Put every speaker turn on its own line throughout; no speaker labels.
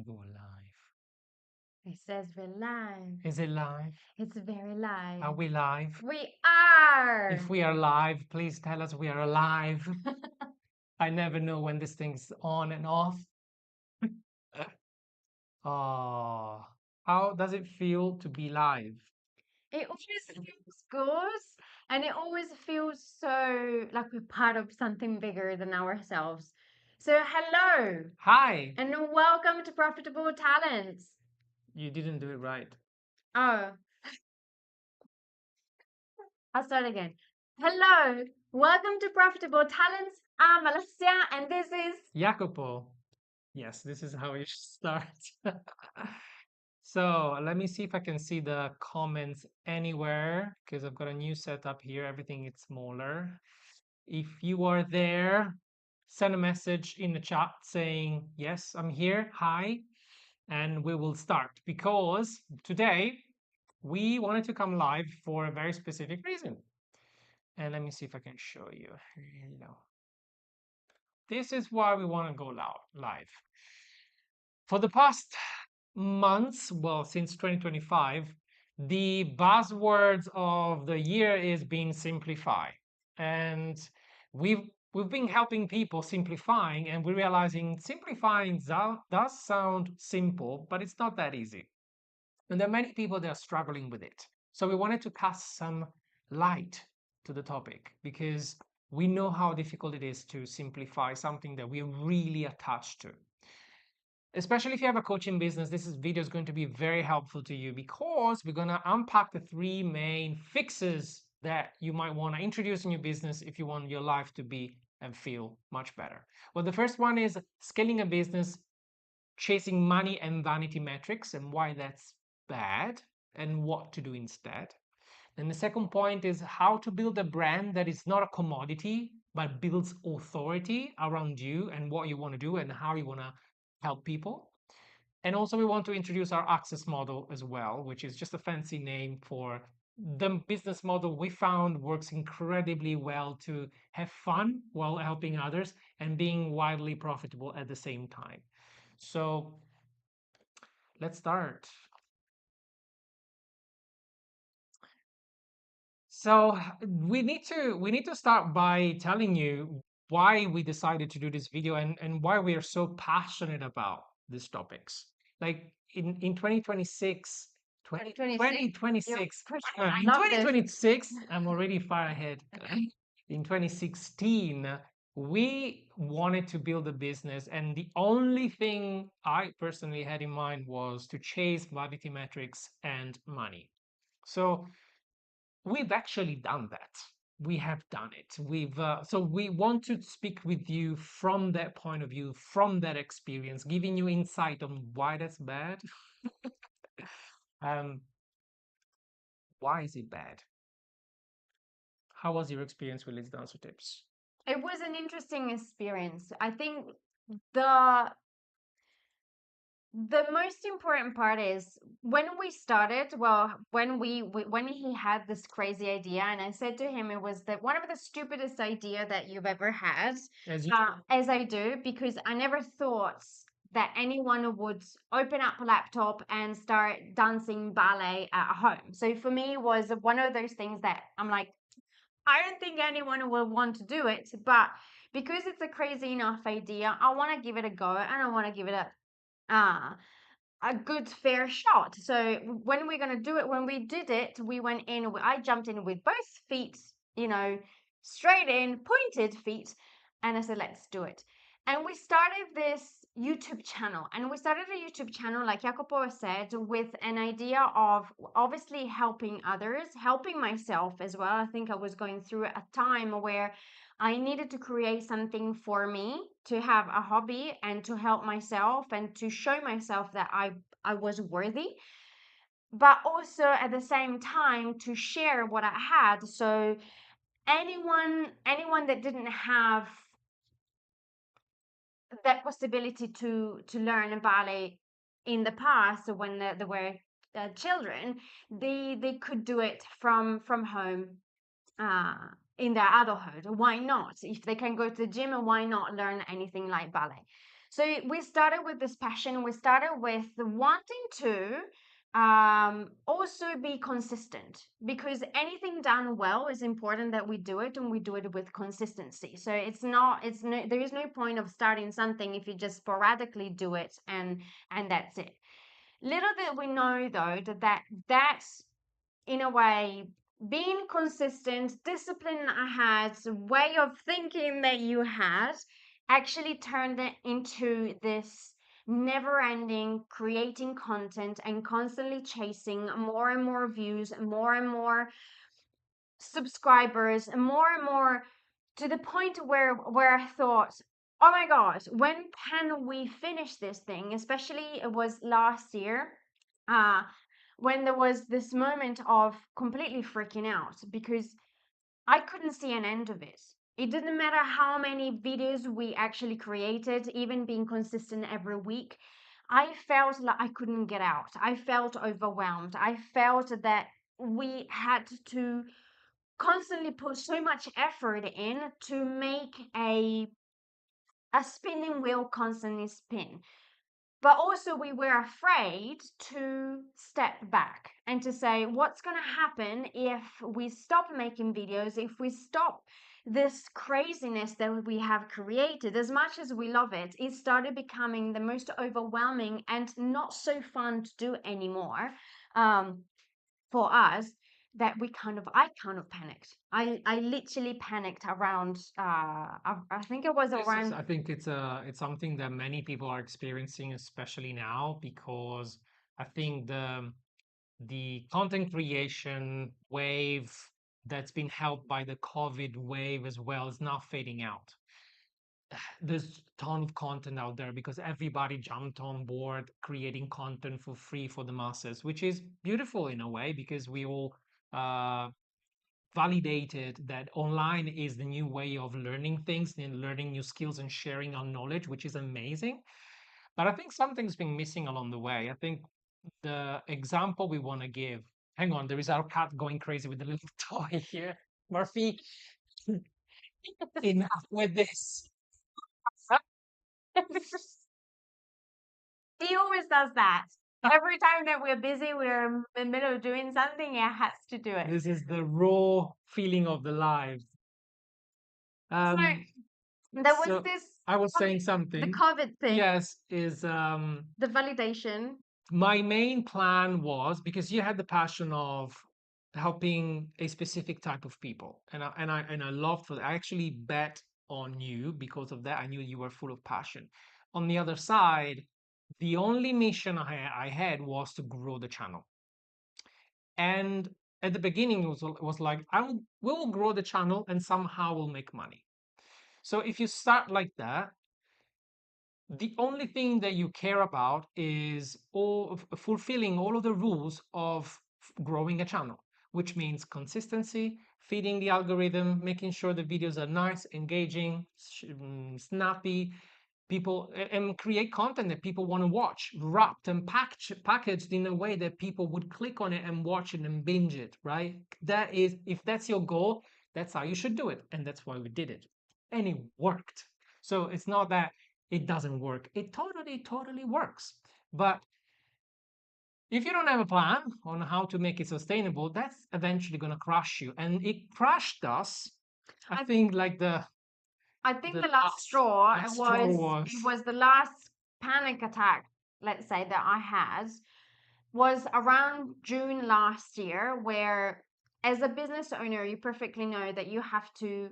Go live.
It says we're live.
Is it live?
It's very live.
Are we live?
We are.
If we are live, please tell us we are alive. I never know when this thing's on and off. Oh, how does it feel to be live?
It always feels good, and it always feels so like we're part of something bigger than ourselves. So, hello,
Hi!
and welcome to Profitable Talents.
You didn't do it right.
Oh, I'll start again. Hello, welcome to Profitable Talents. I'm Alessia, and this is.
Jacopo. Yes, this is how you should start. So let me see if I can see the comments anywhere because I've got a new setup here. Everything is smaller. If you are there, send a message in the chat saying, yes, I'm here. Hi. And we will start because today we wanted to come live for a very specific reason. And let me see if I can show you. Hello. This is why we want to go live. For the past months, well, since 2025, the buzzwords of the year is being simplify. And we've been helping people simplifying, and we're realizing simplifying does sound simple, but it's not that easy. And there are many people that are struggling with it. So we wanted to cast some light to the topic because we know how difficult it is to simplify something that we're really attached to. Especially if you have a coaching business, this video is going to be very helpful to you because we're going to unpack the three main fixes that you might want to introduce in your business if you want your life to be and feel much better. Well, the first one is scaling a business, chasing money and vanity metrics, and why that's bad and what to do instead. And the second point is how to build a brand that is not a commodity, but builds authority around you and what you want to do and how you want to help people. And also, we want to introduce our access model as well, which is just a fancy name for the business model we found works incredibly well to have fun while helping others and being wildly profitable at the same time. So let's start. So we need to start by telling you why we decided to do this video and why we are so passionate about these topics. Like in 2026, 2026,
I
in
love this.
2026, I'm already far ahead. In 2016, we wanted to build a business, and the only thing I personally had in mind was to chase vanity metrics and money. So we've actually done that. We have done it. So we want to speak with you from that point of view, from that experience, giving you insight on why that's bad. um, why is it bad? How was your experience with Let's Dance Tips?
It was an interesting experience. I think the the most important part is when we started, well, when he had this crazy idea, and I said to him it was one of the stupidest idea that you've ever had,
As you
as I do, because I never thought that anyone would open up a laptop and start dancing ballet at home. So for me it was one of those things that I'm like, I don't think anyone will want to do it, but because it's a crazy enough idea, I want to give it a go, and I want to give it uh, a good fair shot. So when we're going to do it, when we did it, we went in, I jumped in with both feet, straight in, pointed feet, and I said, let's do it. And we started this YouTube channel, and we started a YouTube channel, like Jacopo said, with an idea of obviously helping others, helping myself as well. I think I was going through a time where I needed to create something for me to have a hobby and to help myself and to show myself that I was worthy, but also at the same time to share what I had. So anyone that didn't have that possibility to learn ballet in the past when they were children, they could do it from home uh, in their adulthood. Why not? If they can go to the gym, why not learn anything like ballet? So we started with this passion. We started with wanting to also be consistent, because anything done well is important that we do it, and we do it with consistency. So it's no, there is no point of starting something if you just sporadically do it and that's it. Little did we know though that's in a way being consistent, discipline I had, way of thinking that you had, actually turned it into this never ending creating content and constantly chasing more and more views, more and more subscribers, and more, to the point where I thought, oh my god, when can we finish this thing? Especially it was last year, uh when there was this moment of completely freaking out because I couldn't see an end of it. It didn't matter how many videos we actually created, even being consistent every week. I felt like I couldn't get out. I felt overwhelmed. I felt that we had to constantly put so much effort in to make a spinning wheel constantly spin. But also we were afraid to step back and to say what's going to happen if we stop making videos, if we stop this craziness that we have created. As much as we love it, it started becoming the most overwhelming and not so fun to do anymore. um, for us, that I kind of panicked. I literally panicked around I think it was
This is,
around.
I think it's something that many people are experiencing, especially now, because I think the content creation wave that's been helped by the COVID wave as well is now fading out. There's a ton of content out there because everybody jumped on board creating content for free for the masses, which is beautiful in a way because we all uh, validated that online is the new way of learning things and learning new skills and sharing our knowledge, which is amazing. But I think something's been missing along the way. I think the example we want to give. Hang on, there is our cat going crazy with the little toy here. Murphy, enough with this.
He always does that. Every time that we're busy, we're in the middle of doing something, he has to do it.
This is the raw feeling of the life.
So
Um,
there was
so
this
I was saying
the
something.
COVID thing,
Yes, is
the validation.
my main plan was because you had the passion of helping a specific type of people, and I loved for that. I actually bet on you because of that. I knew you were full of passion. On the other side, the only mission I had was to grow the channel. And at the beginning, it was like we will grow the channel and somehow we'll make money. So if you start like that, the only thing that you care about is fulfilling all of the rules of growing a channel, which means consistency, feeding the algorithm, making sure the videos are nice, engaging, snappy, and create content that people want to watch, wrapped and packaged in a way that people would click on it and watch it and binge it, right? That is, if that's your goal, that's how you should do it. And that's why we did it. And it worked. So it's not that it doesn't work. It totally works. But if you don't have a plan on how to make it sustainable, that's eventually going to crush you. And it crushed us. I
I
think like
I think
the
the last straw
last straw was.
it was the last panic attack, let's say, that I had was around June last year, where as a business owner, you perfectly know that you have to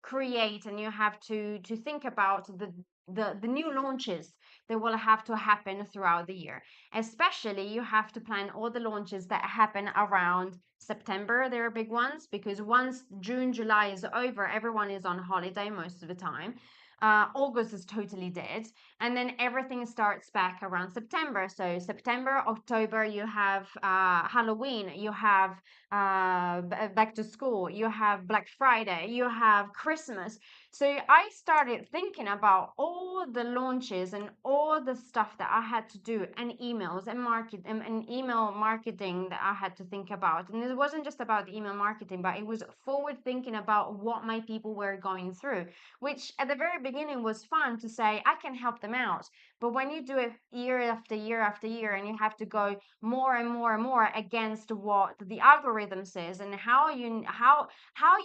create and you have to think about the new launches that will have to happen throughout the year. Especially you have to plan all the launches that happen around September. They're big ones because once June, July is over, everyone is on holiday most of the time. August is totally dead, and then everything starts back around September. So September, October, you have Halloween, you have back to school, you have Black Friday, you have Christmas. So I started thinking about all the launches and all the stuff that I had to do, and emails and and email marketing that I had to think about. And it wasn't just about the email marketing, but it was forward thinking about what my people were going through, which at the very beginning was fun to say, I can help them out. But when you do it year after year after year, and you have to go more and more and more against what the algorithm says, and how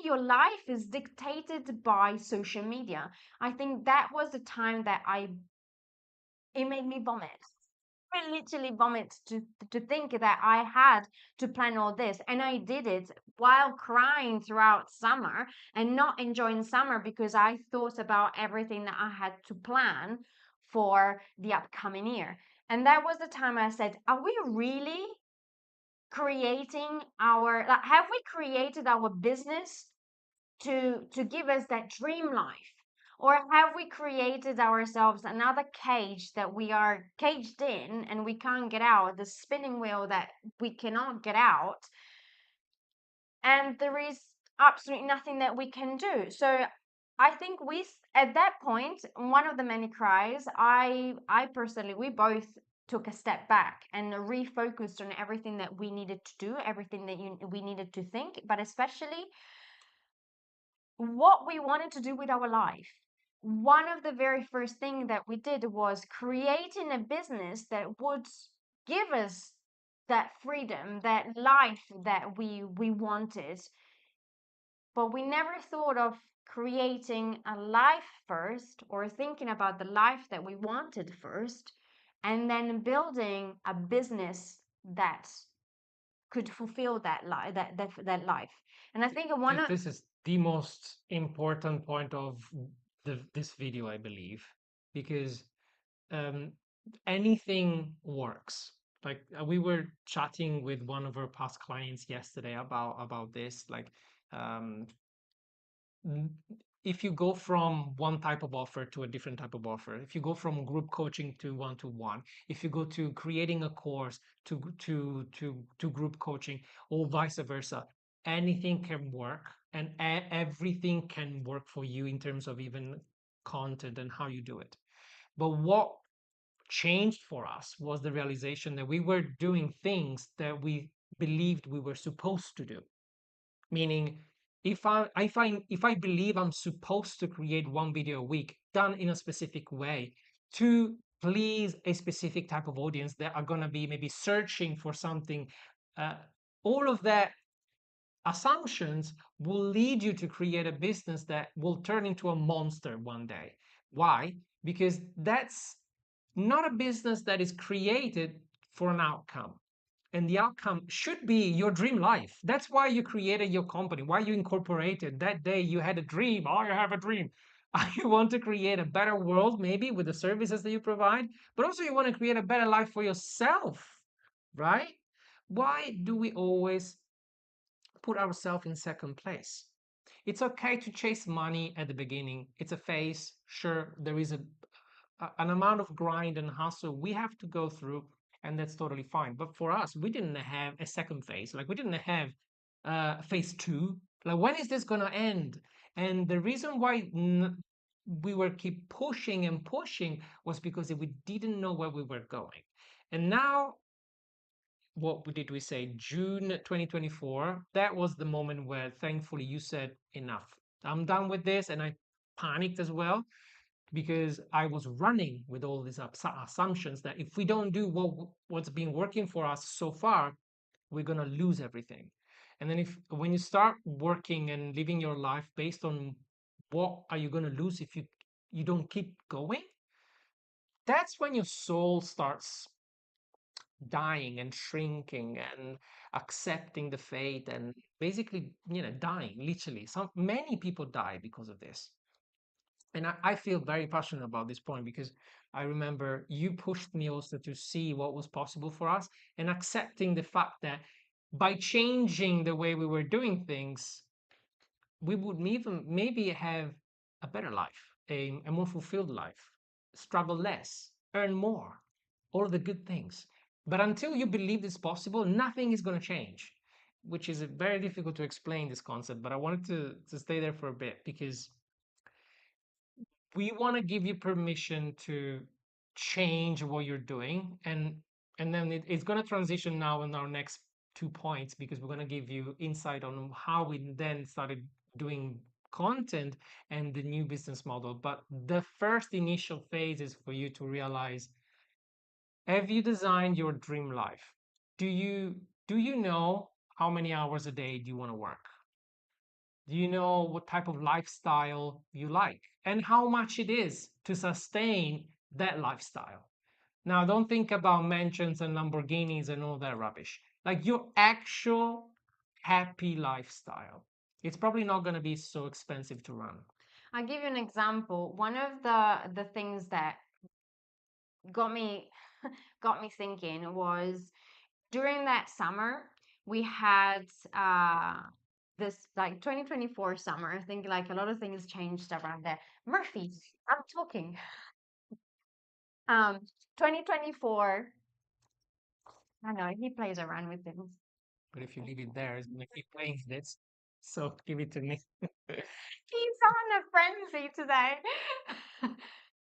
your life is dictated by social media, I think that was the time that it made me vomit. I literally vomit to think that I had to plan all this, and I did it while crying throughout summer and not enjoying summer because I thought about everything that I had to plan for the upcoming year. And that was the time I said, are we really creating our, like, have we created our business to give us that dream life, or have we created ourselves another cage that we are caged in and we can't get out, the spinning wheel that we cannot get out, and there is absolutely nothing that we can do? So I think at that point, one of the many cries, I personally, we both took a step back and refocused on everything that we needed to do, everything that we needed to think, but especially what we wanted to do with our life. One of the very first thing that we did was creating a business that would give us that freedom, that life that we wanted. But we never thought of creating a life first, or thinking about the life that we wanted first, and then building a business that could fulfill that life. And I think one of
This is the most important point of this video, I believe, because um, anything works. Like we were chatting with one of our past clients yesterday about this. Like, um, n- if you go from one type of offer to a different type of offer, if you go from group coaching to one-to-one, if you go to creating a course to group coaching, or vice versa, anything can work, and everything can work for you in terms of even content and how you do it. But what changed for us was the realization that we were doing things that we believed we were supposed to do. Meaning, if I believe I'm supposed to create one video a week done in a specific way to please a specific type of audience that are going to be maybe searching for something, uh, all of that assumptions will lead you to create a business that will turn into a monster one day. Why? Because that's not a business that is created for an outcome. And the outcome should be your dream life. That's why you created your company, why you incorporated. That day you had a dream. I have a dream. You want to create a better world, maybe with the services that you provide, but also you want to create a better life for yourself, right? Why do we always put ourselves in second place? It's okay to chase money at the beginning. It's a phase. Sure, there is an amount of grind and hustle we have to go through, and that's totally fine. But for us, we didn't have a second phase. Like we didn't have phase two. Like when is this gonna end? And the reason why we were keep pushing and pushing was because we didn't know where we were going. And now did we say? June 2024. That was the moment where thankfully you said enough. I'm done with this, and I panicked as well because I was running with all these assumptions that if we don't do what's been working for us so far, we're gonna lose everything. And then if when you start working and living your life based on what are you gonna lose if you don't keep going, that's when your soul starts dying and shrinking and accepting the fate and basically dying literally. Some many people die because of this. And I feel very passionate about this point because I remember you pushed me also to see what was possible for us and accepting the fact that by changing the way we were doing things, we would even maybe have a better life, a more fulfilled life, struggle less, earn more, all the good things. But until you believe it's possible, nothing is going to change, which is very difficult to explain this concept. But I wanted to stay there for a bit because we want to give you permission to change what you're doing, and then it's going to transition now in our next 2 points because we're going to give you insight on how we then started doing content and the new business model. But the first initial phase is for you to realize, have you designed your dream life? Do you know how many hours a day do you want to work? Do you know what type of lifestyle you like and how much it is to sustain that lifestyle? Now, don't think about mansions and Lamborghinis and all that rubbish. Like your actual happy lifestyle. It's probably not going to be so expensive to run.
I'll give you an example. One of the things that got me got me thinking was during that summer we had this like 2024 summer. I think like a lot of things changed around there. Murphy, I'm talking. Um 2024, I know he plays around with things.
But if you leave it there, it's going to keep playing this. So give it to me.
He's on a frenzy today.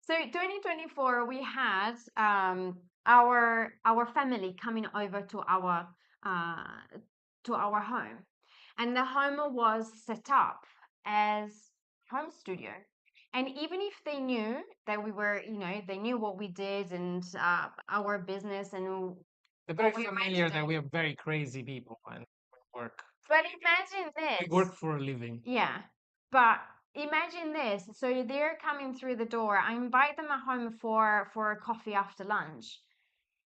So 2024, we had our family coming over to our home, and the home was set up as home studio. And even if they knew that we were, they knew what we did and our business and
They're very
what we were
familiar that we are very crazy people and we work.
But imagine
We
this.
work for a living.
Yeah. But imagine this. So they're coming through the door. I invite them at home for a coffee after lunch.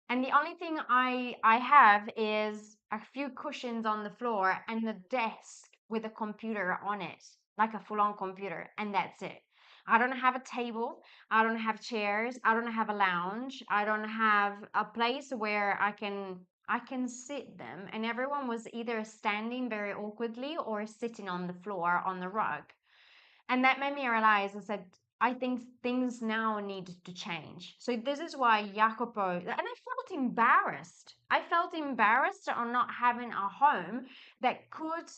And the only thing I have is a few cushions on the floor and a desk with a computer on it, like a full-on computer, and that's it. I don't have a table, I don't have chairs, I don't have a lounge, I don't have a place where I can sit them. And everyone was either standing very awkwardly or sitting on the floor on the rug. And that made me realize, I said, I think things now need to change. So this is why Jacopo, and I felt embarrassed. I felt embarrassed on not having a home that could,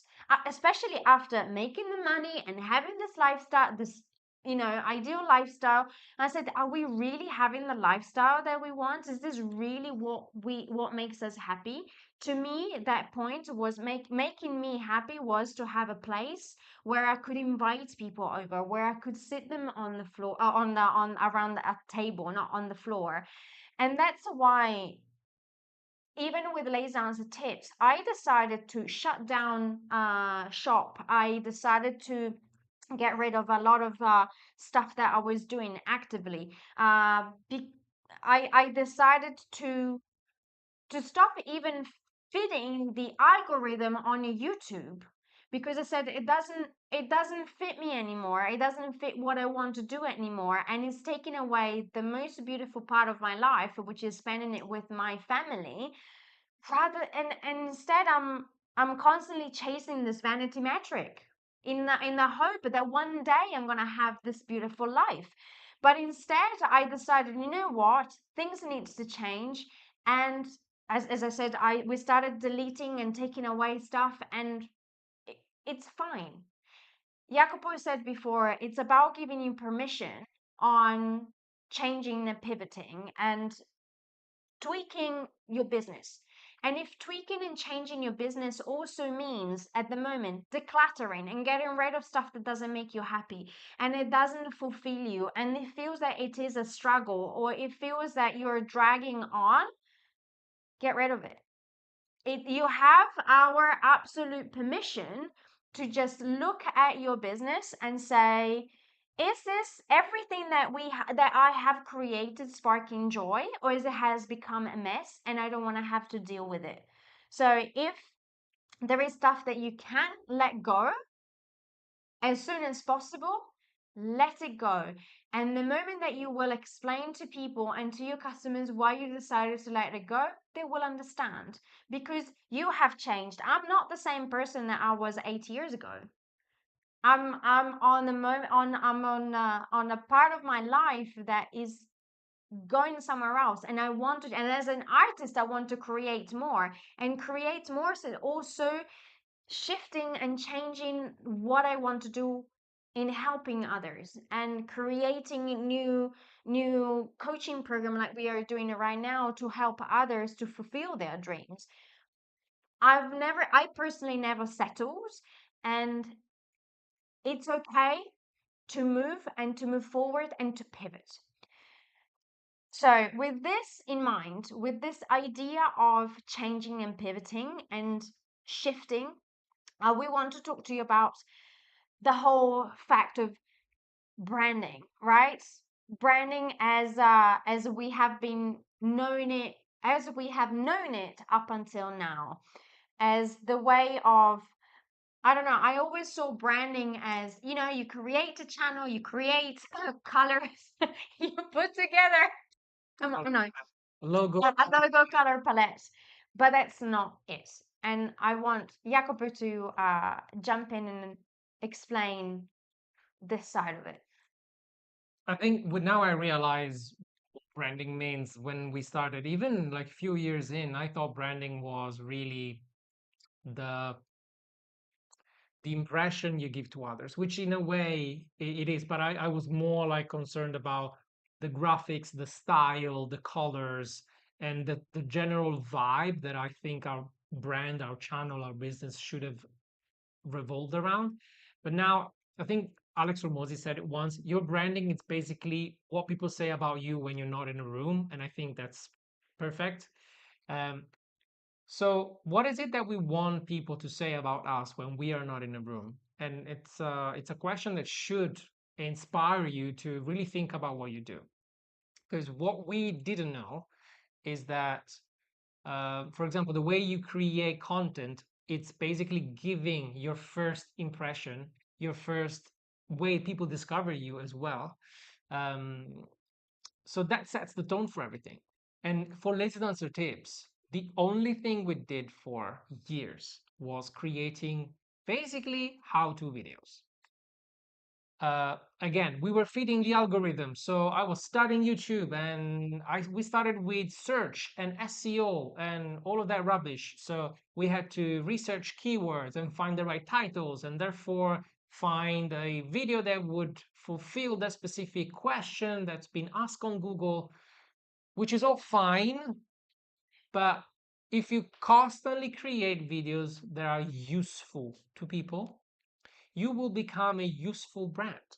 especially after making the money and having this lifestyle, this, ideal lifestyle. I said, are we really having the lifestyle that we want? Is this really what makes us happy? To me, that point was making me happy was to have a place where I could invite people over, where I could sit them on the floor, on around a table, not on the floor. And that's why, even with laser answer tips, I decided to shut down shop. I decided to get rid of a lot of stuff that I was doing actively. I decided to stop even fitting the algorithm on YouTube, because I said it doesn't fit me anymore. It doesn't fit what I want to do anymore, and it's taking away the most beautiful part of my life, which is spending it with my family. Rather, and instead I'm constantly chasing this vanity metric in the hope that one day I'm going to have this beautiful life. But instead I decided, you know what, things needs to change. And as I said, we started deleting and taking away stuff, and it's fine. Jacopo said before, it's about giving you permission on changing and pivoting and tweaking your business. And if tweaking and changing your business also means at the moment decluttering and getting rid of stuff that doesn't make you happy and it doesn't fulfill you and it feels that it is a struggle or it feels that you're dragging on, get rid of it. You have our absolute permission to just look at your business and say, is this everything that I have created sparking joy, or is it has become a mess and I don't want to have to deal with it? So if there is stuff that you can let go as soon as possible, let it go. And the moment that you will explain to people and to your customers why you decided to let it go, they will understand, because you have changed. I'm not the same person that I was 8 years ago. I'm on the moment on a part of my life that is going somewhere else, and I want to, and as an artist I want to create more, and create more, so also shifting and changing what I want to do in helping others and creating new coaching program like we are doing it right now to help others to fulfill their dreams. I personally never settled, and it's okay to move and to move forward and to pivot. So, with this in mind, with this idea of changing and pivoting and shifting, we want to talk to you about the whole fact of branding, right? Branding as we have been known it, as we have known it up until now, as the way of, I don't know, I always saw branding as, you create a channel, you create colors, you put together, no,
Logo.
a logo color palette, but that's not it. And I want Jacopo to jump in and explain this side of it.
I think now I realize what branding means. When we started, even like few years in, I thought branding was really the the impression you give to others, which in a way it is, but I was more like concerned about the graphics, the style, the colors, and the general vibe that I think our brand, our channel, our business should have revolved around. But now I think Alex Ramosi said it once, your branding is basically what people say about you when you're not in a room. And I think that's perfect. Um, so what is it that we want people to say about us when we are not in a room? And it's a question that should inspire you to really think about what you do. Because what we didn't know is that, for example, the way you create content, it's basically giving your first impression, your first way people discover you as well. Um, so that sets the tone for everything. And for Lazy Dancer Tips, the only thing we did for years was creating basically how-to videos. Again, we were feeding the algorithm. So I was studying YouTube, and we started with search and SEO and all of that rubbish. So we had to research keywords and find the right titles, and therefore find a video that would fulfill that specific question that's been asked on Google, which is all fine. But if you constantly create videos that are useful to people, you will become a useful brand.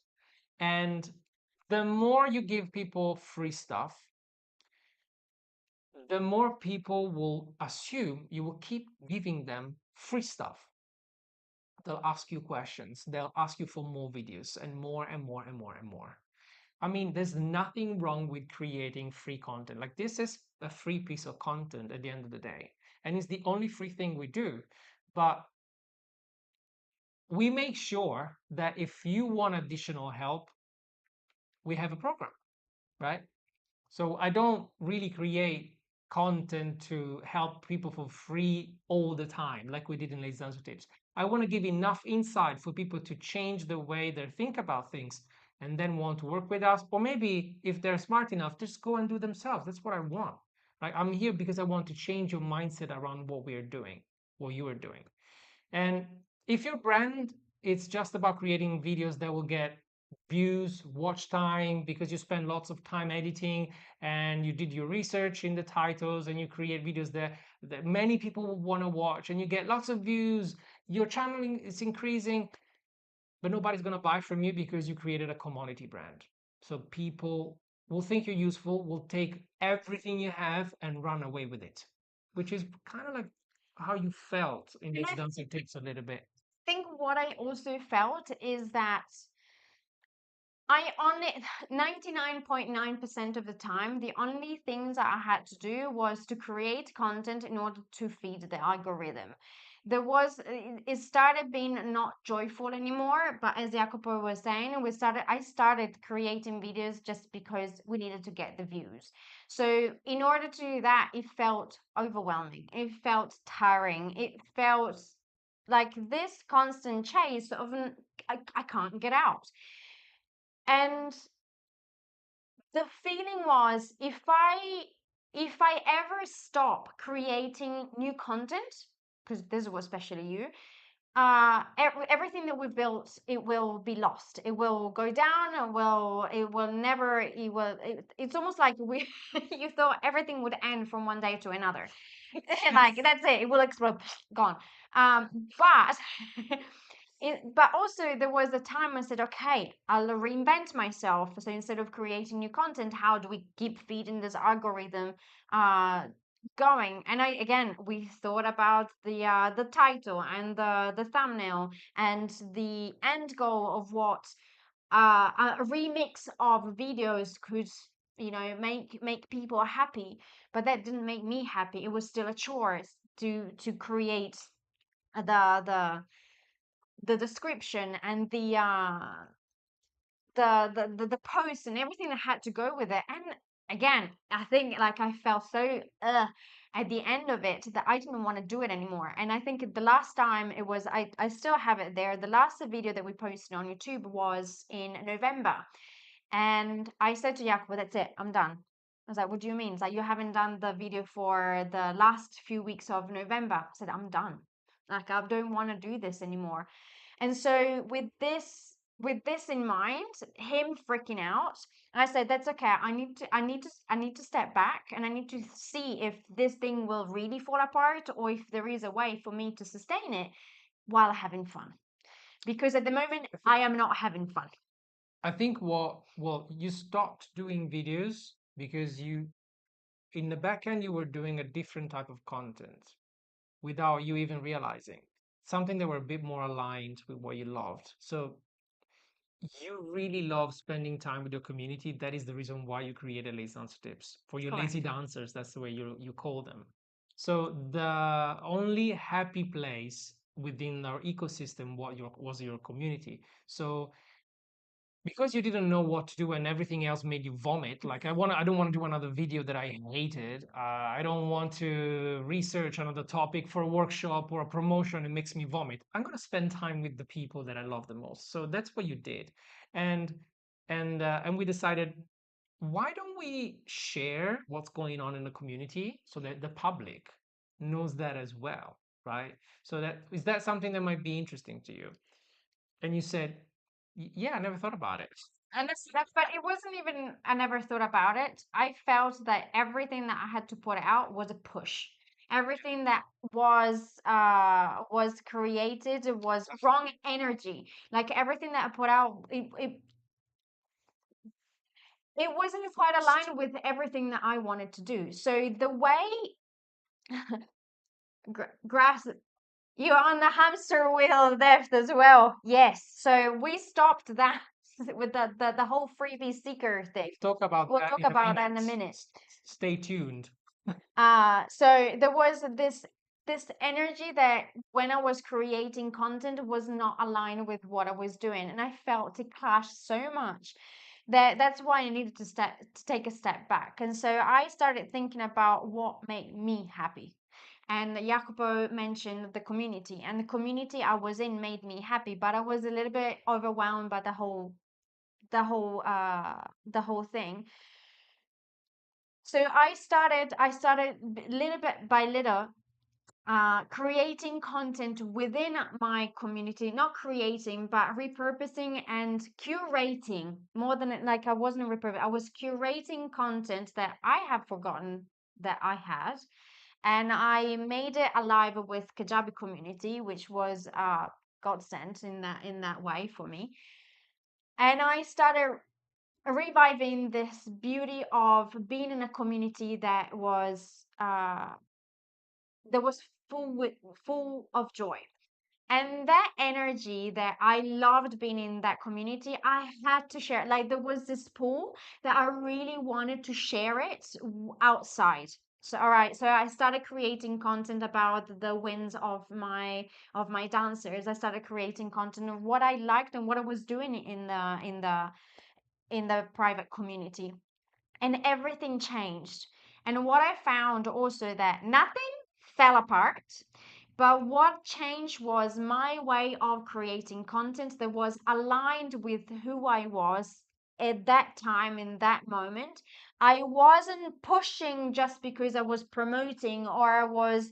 And the more you give people free stuff, the more people will assume you will keep giving them free stuff. They'll ask you questions, they'll ask you for more videos and more and more and more and more. I mean, there's nothing wrong with creating free content. Like, this is a free piece of content at the end of the day. And it's the only free thing we do. But we make sure that if you want additional help, we have a program, right? So I don't really create content to help people for free all the time, like we did in Lazy Answer Tips. I want to give enough insight for people to change the way they think about things and then want to work with us. Or maybe if they're smart enough, just go and do themselves. That's what I want. Right? I'm here because I want to change your mindset around what we are doing, what you are doing. And if your brand it's just about creating videos that will get views, watch time, because you spend lots of time editing and you did your research in the titles and you create videos that many people will want to watch and you get lots of views, your channel is increasing, but nobody's going to buy from you because you created a commodity brand. So people will think you're useful, will take everything you have and run away with it, which is kind of like how you felt in
And
these
I
dancing tips a little bit.
think what I also felt is that I only 99.9% of the time, the only things that I had to do was to create content in order to feed the algorithm. It started being not joyful anymore, but as Jacopo was saying, I started creating videos just because we needed to get the views. So in order to do that, it felt overwhelming. It felt tiring. It felt like this constant chase of I can't get out. And the feeling was if I ever stop creating new content, because this was especially you, everything that we built, it will be lost. It will go down. It will never. It's almost like we you thought everything would end from one day to another. Like that's it. It will explode, gone. But But also there was a time I said, okay, I'll reinvent myself. So instead of creating new content, how do we keep feeding this algorithm uh going? And I again we thought about the title and the thumbnail and the end goal of what a remix of videos could, make people happy. But that didn't make me happy. It was still a chore to create the the the description and the post and everything that had to go with it. And again, I think like I felt so at the end of it that I didn't want to do it anymore. And I think the last time it was, I still have it there. The last video that we posted on YouTube was in November. And I said to Jacopo, that's it, I'm done. I was like, what do you mean? It's like, you haven't done the video for the last few weeks of November. I said, I'm done. Like, I don't want to do this anymore. And so with this in mind, him freaking out, I said, that's okay. I need to step back and I need to see if this thing will really fall apart or if there is a way for me to sustain it while having fun. Because at the moment I am not having fun.
I think you stopped doing videos because in the back end, you were doing a different type of content without you even realizing something that were a bit more aligned with what you loved. So you really love spending time with your community. That is the reason why you created Lazy Dancer Tips. For your lazy
Correct.
dancers, that's the way you call them. So the only happy place within our ecosystem was your community. So because you didn't know what to do and everything else made you vomit, like I don't want to do another video that I hated. I don't want to research another topic for a workshop or a promotion. It makes me vomit. I'm going to spend time with the people that I love the most. So that's what you did. and and we decided, why don't we share what's going on in the community so that the public knows that as well, right? So that is that something that might be interesting to you? And you said, Yeah, I never thought about it."
And that's but it wasn't even, I never thought about it. I felt that everything that I had to put out was a push. Everything that was created was wrong energy. Like everything that I put out, it wasn't quite aligned with everything that I wanted to do. So the way grass, you're on the hamster wheel left as well. Yes. So we stopped that with the whole freebie seeker thing.
Talk about
We'll
that
talk
in a
about that in a
minute.
minute.
Stay tuned.
So there was this energy that when I was creating content was not aligned with what I was doing, and I felt it clashed so much that that's why I needed to take a step back. And so I started thinking about what made me happy. And Jacopo mentioned the community, and the community I was in made me happy, but I was a little bit overwhelmed by the whole thing. So I started little bit by little creating content within my community, not creating, but repurposing and curating more than like I wasn't repurposing, I was curating content that I have forgotten that I had. And I made it alive with Kajabi community, which was godsend in that way for me. And I started reviving this beauty of being in a community that was full of joy. And that energy that I loved being in that community, I had to share. Like there was this pool that I really wanted to share it outside. So all right, so I started creating content about the wins of my dancers. I started creating content of what I liked and what I was doing in the private community, and everything changed. And what I found also that nothing fell apart, but what changed was my way of creating content that was aligned with who I was at that time in that moment. I wasn't pushing just because I was promoting or I was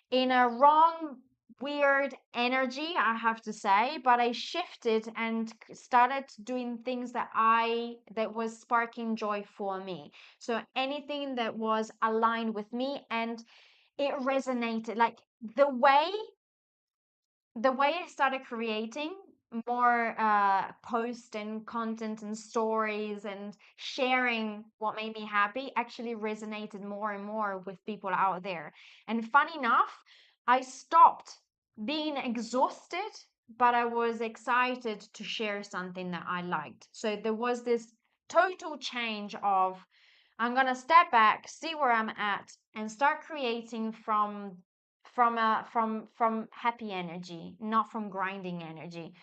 in a wrong weird energy, I have to say, but I shifted and started doing things that was sparking joy for me. So anything that was aligned with me, and it resonated, like the way the way I started creating more posts and content and stories and sharing what made me happy actually resonated more and more with people out there. And fun enough, I stopped being exhausted, but I was excited to share something that I liked. So there was this total change of I'm gonna step back, see where I'm at, and start creating from happy energy, not from grinding energy.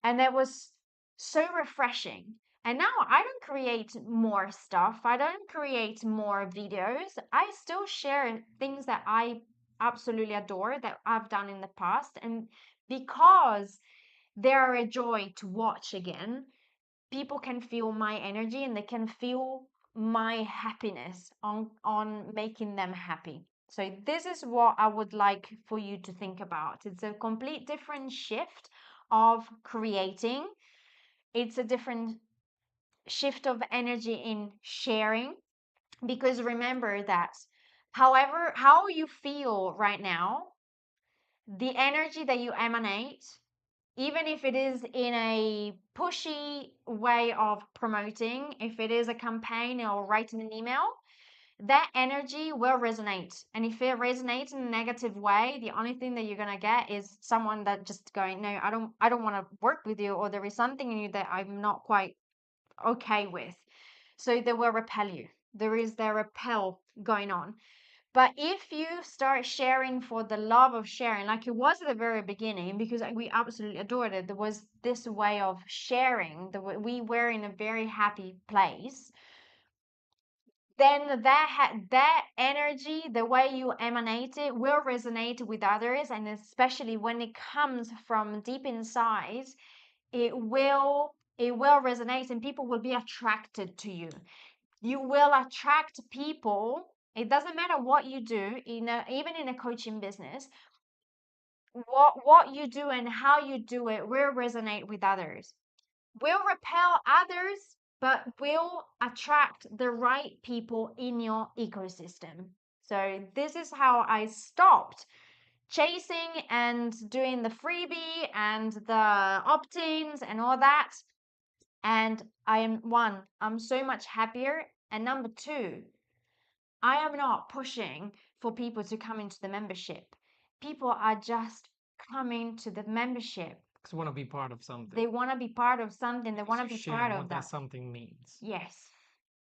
And that was so refreshing. And now I don't create more stuff. I don't create more videos. I still share things that I absolutely adore that I've done in the past. And because they are a joy to watch again, people can feel my energy and they can feel my happiness on making them happy. So this is what I would like for you to think about. It's a complete different shift of creating. It's a different shift of energy in sharing, because remember that however how you feel right now, the energy that you emanate, even if it is in a pushy way of promoting, if it is a campaign or writing an email, that energy will resonate. And if it resonates in a negative way, the only thing that you're gonna get is someone that just going, no, I don't want to work with you, or there is something in you that I'm not quite okay with. So they will repel you. There is their repel going on. But if you start sharing for the love of sharing, like it was at the very beginning, because we absolutely adored it, there was this way of sharing, we were in a very happy place, then that energy, the way you emanate it, will resonate with others. And especially when it comes from deep inside, it will resonate and people will be attracted to you. You will attract people. It doesn't matter what you do, even in a coaching business. What you do and how you do it will resonate with others, will repel others, but will attract the right people in your ecosystem. So this is how I stopped chasing and doing the freebie and the opt-ins and all that. And I'm so much happier. And number two, I am not pushing for people to come into the membership. People are just coming to the membership.
Because want to be part of something.
They want to be part of something. They
Because
want to
you're
be part
sharing
of
what that
that.
something means.
Yes.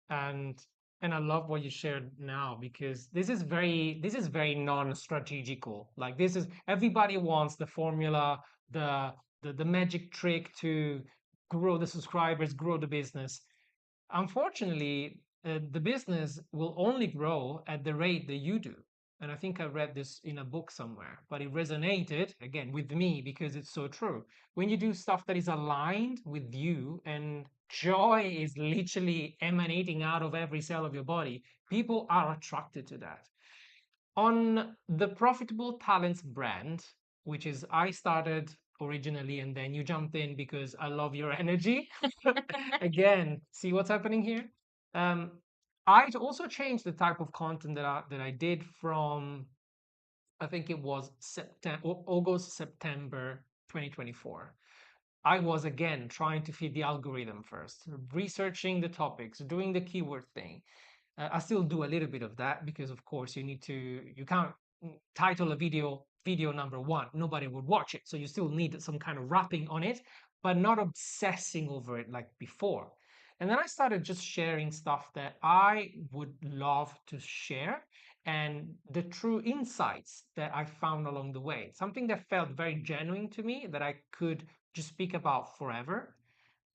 And I love what you shared now, because this is very non-strategical. Like, this is, everybody wants the formula, the the magic trick to grow the subscribers, grow the business. Unfortunately, the business will only grow at the rate that you do. And I think I read this in a book somewhere, but it resonated again with me because it's so true. When you do stuff that is aligned with you and joy is literally emanating out of every cell of your body, people are attracted to that. On the Profitable Talents brand, which is I started originally and then you jumped in because I love your energy. Again, see what's happening here? Um, I also changed the type of content that I did from, I think it was August, September 2024. I was again trying to feed the algorithm first, researching the topics, doing the keyword thing. I still do a little bit of that because, of course, you can't title a video number one. Nobody would watch it. So you still need some kind of wrapping on it, but not obsessing over it like before. And then I started just sharing stuff that I would love to share and the true insights that I found along the way. Something that felt very genuine to me that I could just speak about forever.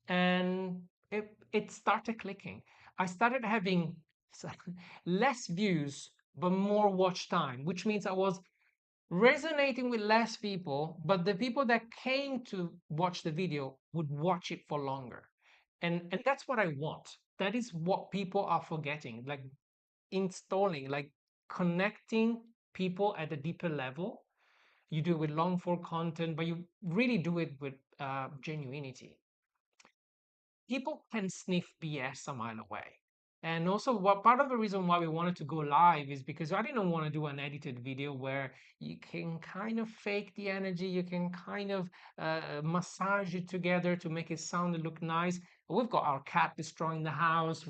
And it started clicking. I started having less views but more watch time, which means I was resonating with less people, but the people that came to watch the video would watch it for longer. And that's what I want. That is what people are forgetting, like installing, like connecting people at a deeper level. You do it with long form content, but you really do it with genuinity. People can sniff BS a mile away. And also, what part of the reason why we wanted to go live is because I didn't want to do an edited video where you can kind of fake the energy, you can kind of massage it together to make it sound and look nice. We've got our cat destroying the house.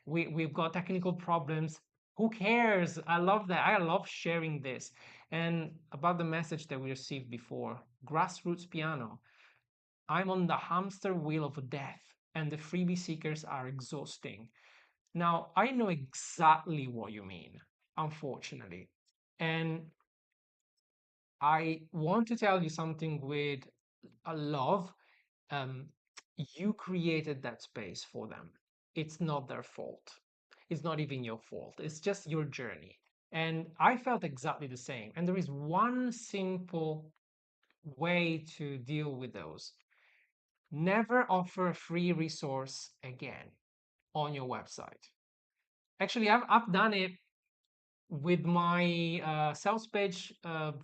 We've got technical problems. Who cares? I love that. I love sharing this. And about the message that we received before, grassroots piano. I'm on the hamster wheel of death, and the freebie seekers are exhausting. Now, I know exactly what you mean, unfortunately. And I want to tell you something with a love. Um, you created that space for them. It's not their fault. It's not even your fault. It's just your journey. And I felt exactly the same. And there is one simple way to deal with those. Never offer a free resource again on your website. Actually, I've done it with my sales page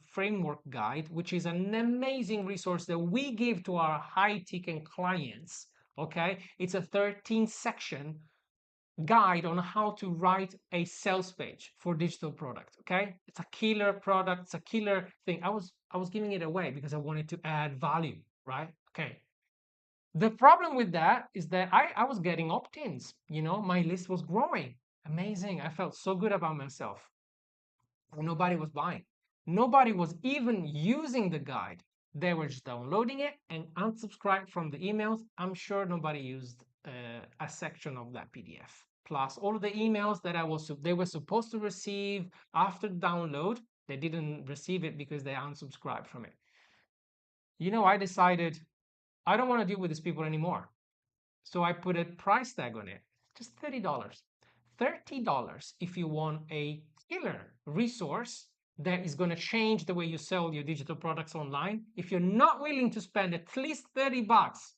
framework guide, which is an amazing resource that we give to our high ticket clients. Okay, it's a 13 section guide on how to write a sales page for digital product. Okay, it's a killer product, it's a killer thing. I was giving it away because I wanted to add value, right? Okay. The problem with that is that I was getting opt-ins, my list was growing. Amazing. I felt so good about myself. Nobody was buying. Nobody was even using the guide. They were just downloading it and unsubscribed from the emails. I'm sure nobody used a section of that PDF. Plus, all of the emails that they were supposed to receive after download, they didn't receive it because they unsubscribed from it. I decided I don't want to deal with these people anymore. So I put a price tag on it, just $30. $30 if you want a killer resource that is going to change the way you sell your digital products online. If you're not willing to spend at least 30 bucks,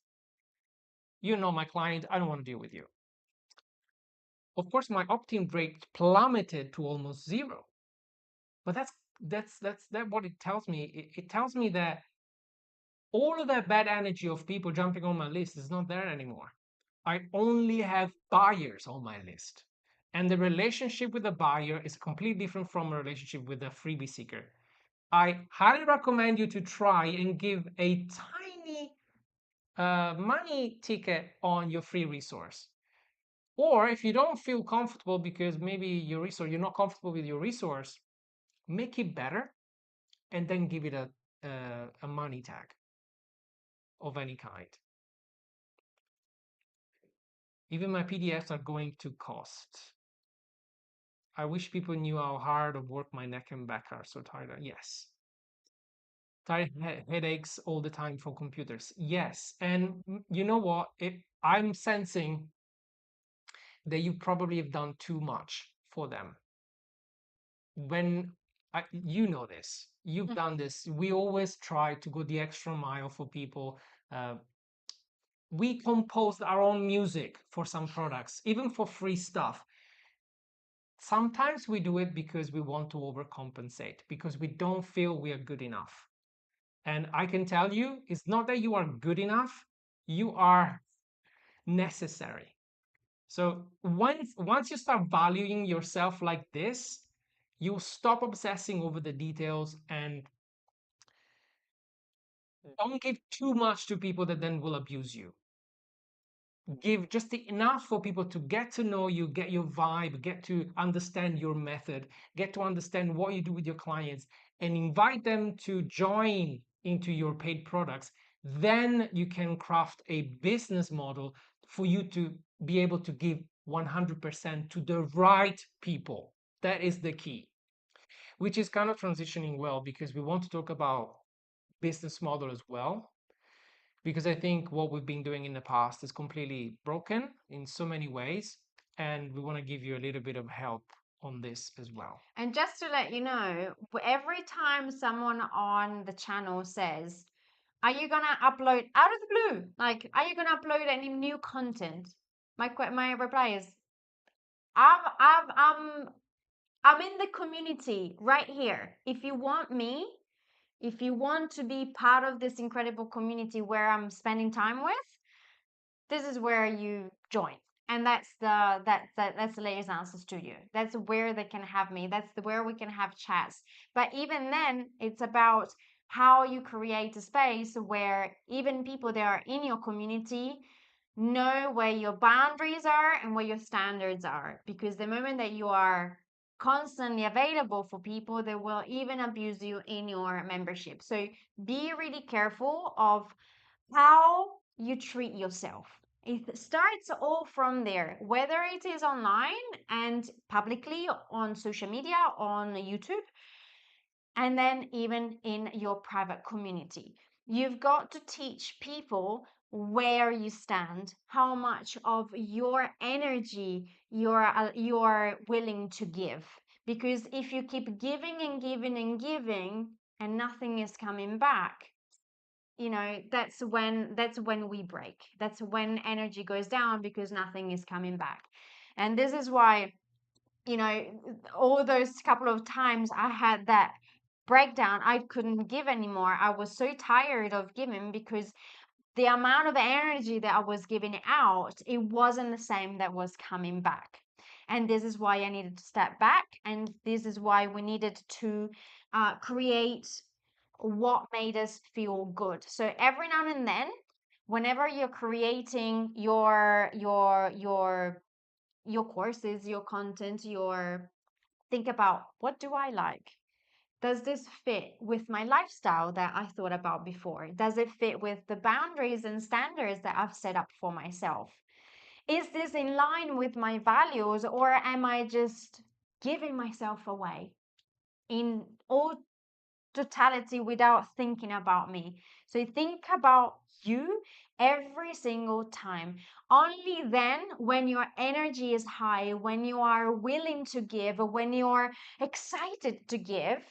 my client, I don't want to deal with you. Of course, my opt-in rate plummeted to almost zero. But that's what it tells me. It tells me that all of that bad energy of people jumping on my list is not there anymore. I only have buyers on my list. And the relationship with the buyer is completely different from a relationship with a freebie seeker. I highly recommend you to try and give a tiny money ticket on your free resource. Or if you don't feel comfortable because maybe you're not comfortable with your resource, make it better and then give it a money tag of any kind. Even my PDFs are going to cost. I wish people knew how hard of work my neck and back are. So tired. Yes. Tired headaches all the time for computers. Yes. And you know what? I'm sensing that you probably have done too much for them. When you know this, you've done this. We always try to go the extra mile for people. Uh, we composed our own music for some products, even for free stuff. Sometimes we do it because we want to overcompensate, because we don't feel we are good enough. And I can tell you, it's not that you are good enough, you are necessary. So once you start valuing yourself like this, you stop obsessing over the details and don't give too much to people that then will abuse you. Give just enough for people to get to know you, get your vibe, get to understand your method, get to understand what you do with your clients, and invite them to join into your paid products. Then you can craft a business model for you to be able to give 100% to the right people. That is the key, which is kind of transitioning well because we want to talk about business model as well, because I think what we've been doing in the past is completely broken in so many ways. And we want to give you a little bit of help on this as well.
And just to let you know, every time someone on the channel says, are you going to upload out of the blue? Like, are you going to upload any new content? My reply is, I'm, I'm, I'm, I'm in the community right here. If you want me, if you want to be part of this incredible community where I'm spending time with, this is where you join. and that's the Ladies Answer Studio. That's where they can have me. That's where we can have chats. But even then, it's about how you create a space where even people that are in your community know where your boundaries are and where your standards are. Because the moment that you are constantly available for people, they will even abuse you in your membership. So be really careful of how you treat yourself. It starts all from there, whether it is online and publicly on social media, on YouTube, and then even in your private community. You've got to teach people where you stand, how much of your energy you're willing to give. Because if you keep giving and giving and giving and nothing is coming back, that's when we break. That's when energy goes down because nothing is coming back. And this is why, you know all those couple of times I had that breakdown, I couldn't give anymore. I was so tired of giving because the amount of energy that I was giving out, it wasn't the same that was coming back. And this is why I needed to step back, and this is why we needed to create what made us feel good. So every now and then, whenever you're creating your courses, your content, your think about, what do I like? Does this fit with my lifestyle that I thought about before? Does it fit with the boundaries and standards that I've set up for myself? Is this in line with my values, or am I just giving myself away in all totality without thinking about me? So think about you every single time. Only then, when your energy is high, when you are willing to give, when you're excited to give,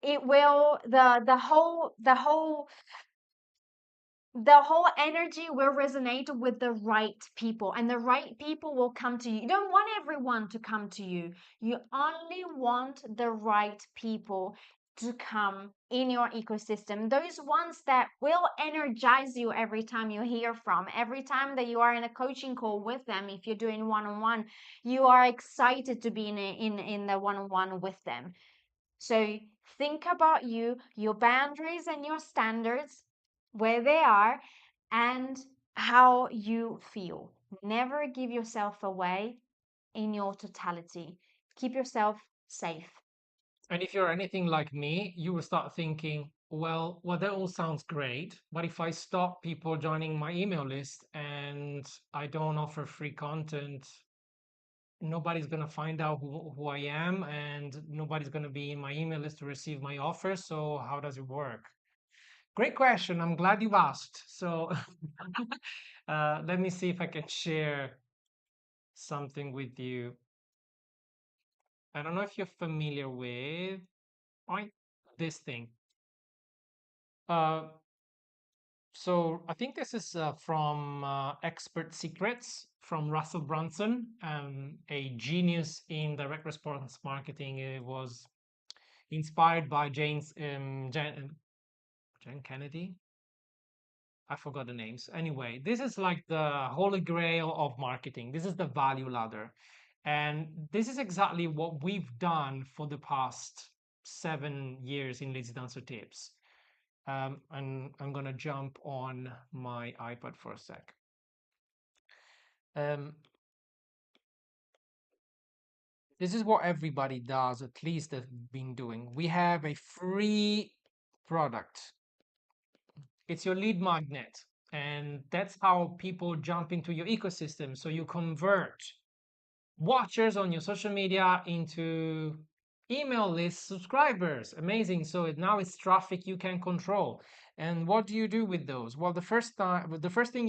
it will the whole energy will resonate with the right people, and the right people will come to you. You don't want everyone to come to you. You only want the right people to come in your ecosystem, those ones that will energize you every time you hear from, every time that you are in a coaching call with them. If you're doing one-on-one, you are excited to be in the one-on-one with them. So think about you, your boundaries and your standards, where they are, and how you feel. Never give yourself away in your totality. Keep yourself safe.
And if you're anything like me, you will start thinking, well, that all sounds great, but if I stop people joining my email list and I don't offer free content, nobody's going to find out who I am, and nobody's going to be in my email list to receive my offer. So how does it work? Great question. I'm glad you've asked. So let me see if I can share something with you. I don't know if you're familiar with I, this thing. Uh, so I think this is from Expert Secrets from Russell Brunson, a genius in direct response marketing. It was inspired by Jen Kennedy. I forgot the names. Anyway, this is like the holy grail of marketing. This is the value ladder. And this is exactly what we've done for the past 7 years in Lazy Dancer Tips. And I'm going to jump on my iPad for a sec. Um, this is what everybody does, at least they've been doing. We have a free product. It's your lead magnet. And that's how people jump into your ecosystem. So you convert watchers on your social media into email list subscribers. Amazing. So now it's traffic you can control. And what do you do with those? Well, the first thing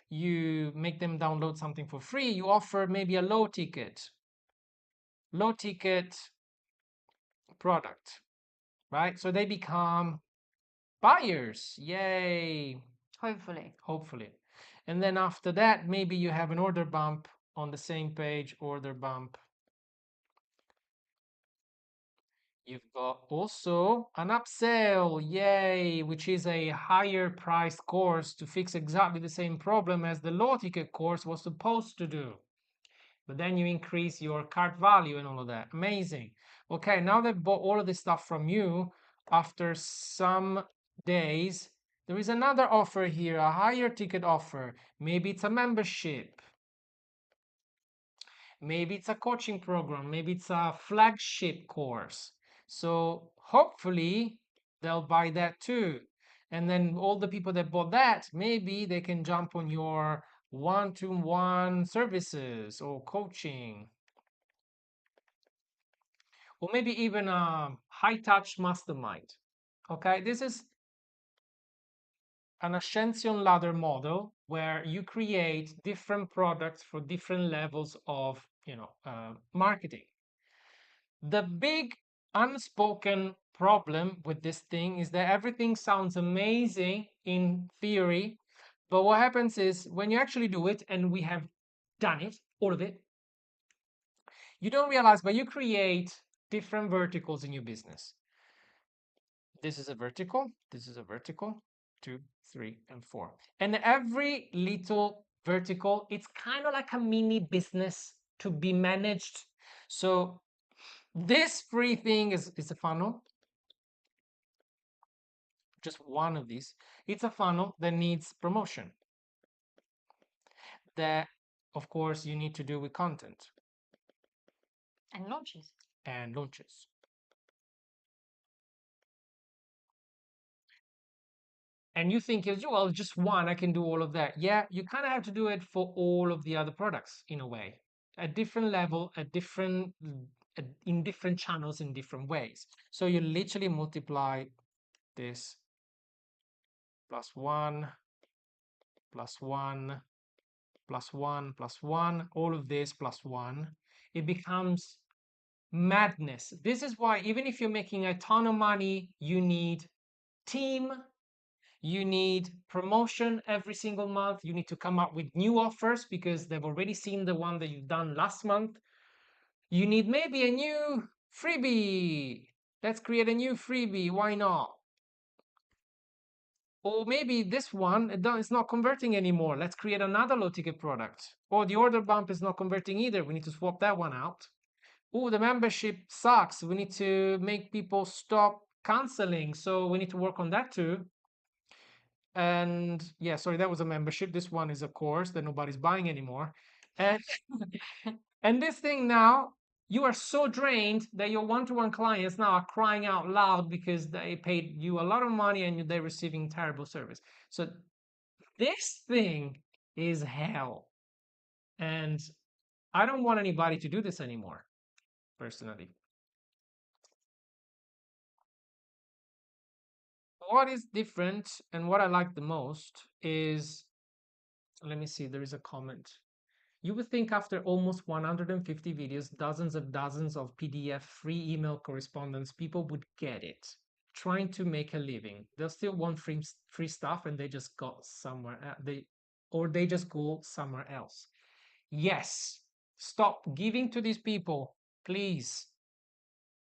you make them download something for free. You offer maybe a low ticket product, right? So they become buyers. Yay.
Hopefully.
Hopefully. And then after that, maybe you have an order bump on the same page, order bump. You've got also an upsell, yay, which is a higher priced course to fix exactly the same problem as the low ticket course was supposed to do. But then you increase your cart value and all of that. Amazing. Okay, now they've bought all of this stuff from you. After some days, there is another offer here, a higher ticket offer. Maybe it's a membership. Maybe it's a coaching program. Maybe it's a flagship course. So hopefully they'll buy that too. And then all the people that bought that, maybe they can jump on your one-to-one services or coaching, or maybe even a high touch mastermind. Okay, this is an ascension ladder model where you create different products for different levels of marketing. The big unspoken problem with this thing is that everything sounds amazing in theory, but what happens is when you actually do it, and we have done it, all of it, you don't realize, but you create different verticals in your business. This is a vertical, this is a vertical, 2, 3, and 4. And every little vertical, it's kind of like a mini business to be managed. So this free thing is a funnel, just one of these. It's a funnel that needs promotion. That, of course, you need to do with content
And launches.
and launches. And you think, well, just one, I can do all of that. Yeah, you kind of have to do it for all of the other products in a way, at different level, in different channels, in different ways. So you literally multiply this plus one, plus one, plus one, plus one, all of this plus one. It becomes madness. This is why even if you're making a ton of money, you need team. You need promotion every single month. You need to come up with new offers because they've already seen the one that you've done last month. You need maybe a new freebie. Let's create a new freebie. Why not? Or maybe this one it's not converting anymore. Let's create another low ticket product. Or the order bump is not converting either. We need to swap that one out. Oh, the membership sucks. We need to make people stop canceling. So we need to work on that too. And yeah, sorry, that was a membership. This one is a course that nobody's buying anymore. And and this thing now, you are so drained that your one-to-one clients now are crying out loud because they paid you a lot of money and they're receiving terrible service. So this thing is hell. And I don't want anybody to do this anymore, personally. What is different and what I like the most is, let me see, there is a comment. You would think after almost 150 videos, dozens of PDF free email correspondence, people would get it. Trying to make a living. They'll still want free stuff and they just go somewhere they just go somewhere else. Yes. Stop giving to these people, please.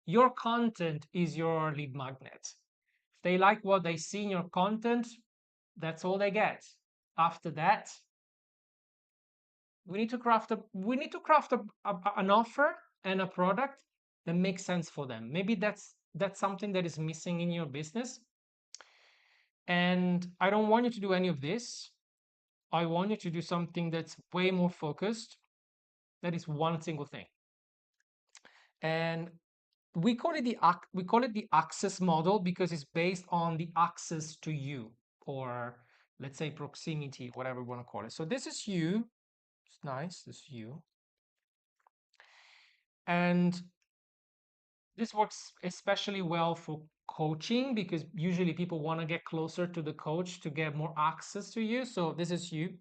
Your content is your lead magnet. If they like what they see in your content, that's all they get. After that, an offer and a product that makes sense for them. Maybe that's something that is missing in your business. And I don't want you to do any of this. I want you to do something that's way more focused. That is one single thing. And we call it the access model because it's based on the access to you, or let's say proximity, whatever we want to call it. So this is you. It's nice. This is you. And this works especially well for coaching because usually people want to get closer to the coach to get more access to you. So this is you,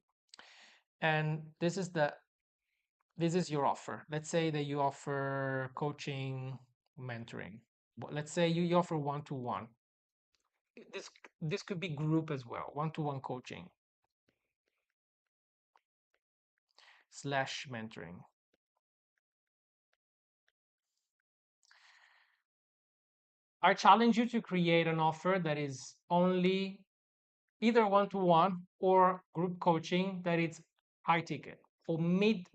and this is your offer. Let's say that you offer coaching, mentoring. Let's say you offer one-to-one. This this could be group as well, one-to-one coaching slash mentoring. I challenge you to create an offer that is only either one-to-one or group coaching that is high ticket or mid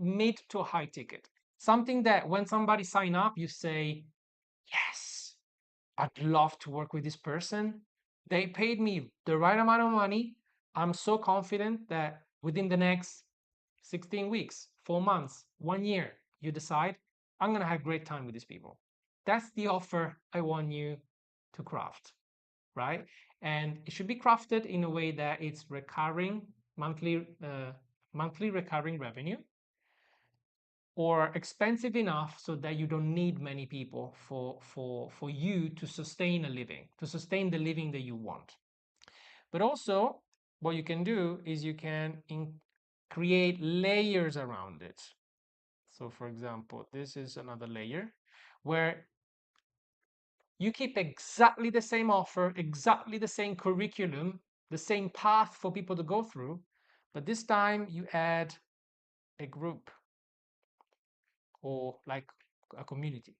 to high ticket. Something that when somebody sign up, you say, yes, I'd love to work with this person. They paid me the right amount of money. I'm so confident that within the next 16 weeks, 4 months, 1 year, you decide, I'm going to have great time with these people. That's the offer I want you to craft, right? And it should be crafted in a way that it's recurring, monthly recurring revenue, or expensive enough so that you don't need many people for you to sustain a living, to sustain the living that you want. But also, what you can do is you can create layers around it. So, for example, this is another layer where you keep exactly the same offer, exactly the same curriculum, the same path for people to go through, but this time you add a group or like a community.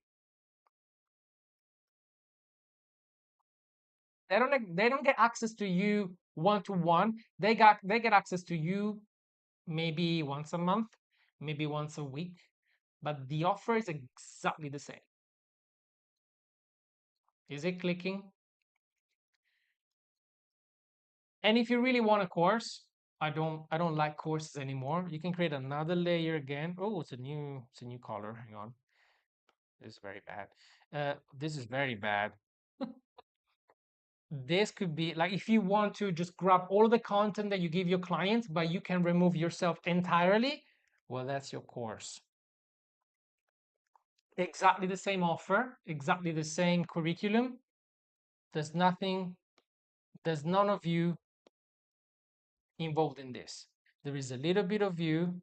They don't get access to you one to one. They get access to you maybe once a month, maybe once a week, but the offer is exactly the same. Is it clicking? And if you really want a course, I don't like courses anymore. You can create another layer again. Oh, it's a new color. Hang on. This is very bad. This is very bad. This could be like if you want to just grab all the content that you give your clients, but you can remove yourself entirely. Well, that's your course. Exactly the same offer, exactly the same curriculum. There's nothing, there's none of you involved in this. There is a little bit of you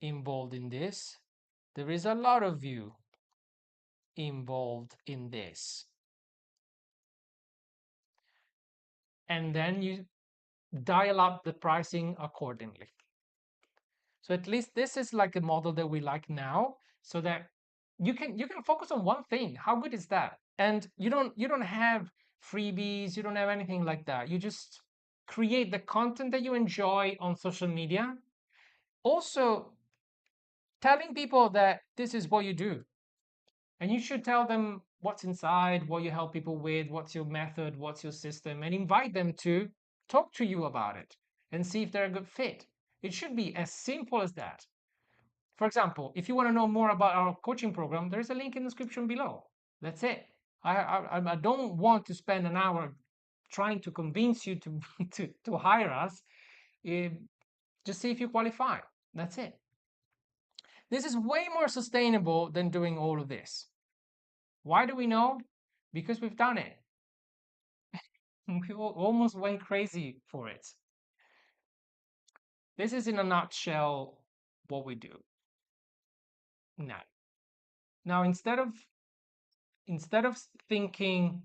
involved in this. There is a lot of you involved in this. And then you dial up the pricing accordingly. So at least this is like a model that we like now, so that you can focus on one thing. How good is that? And you don't have freebies, you don't have anything like that. You just create the content that you enjoy on social media. Also, telling people that this is what you do. And you should tell them what's inside, what you help people with, what's your method, what's your system, and invite them to talk to you about it and see if they're a good fit. It should be as simple as that. For example, if you want to know more about our coaching program, there's a link in the description below. That's it. I don't want to spend an hour trying to convince you to to hire us. Eh, just see if you qualify. That's it. This is way more sustainable than doing all of this. Why do we know? Because we've done it. We almost went crazy for it. This is in a nutshell what we do. Now, now instead of thinking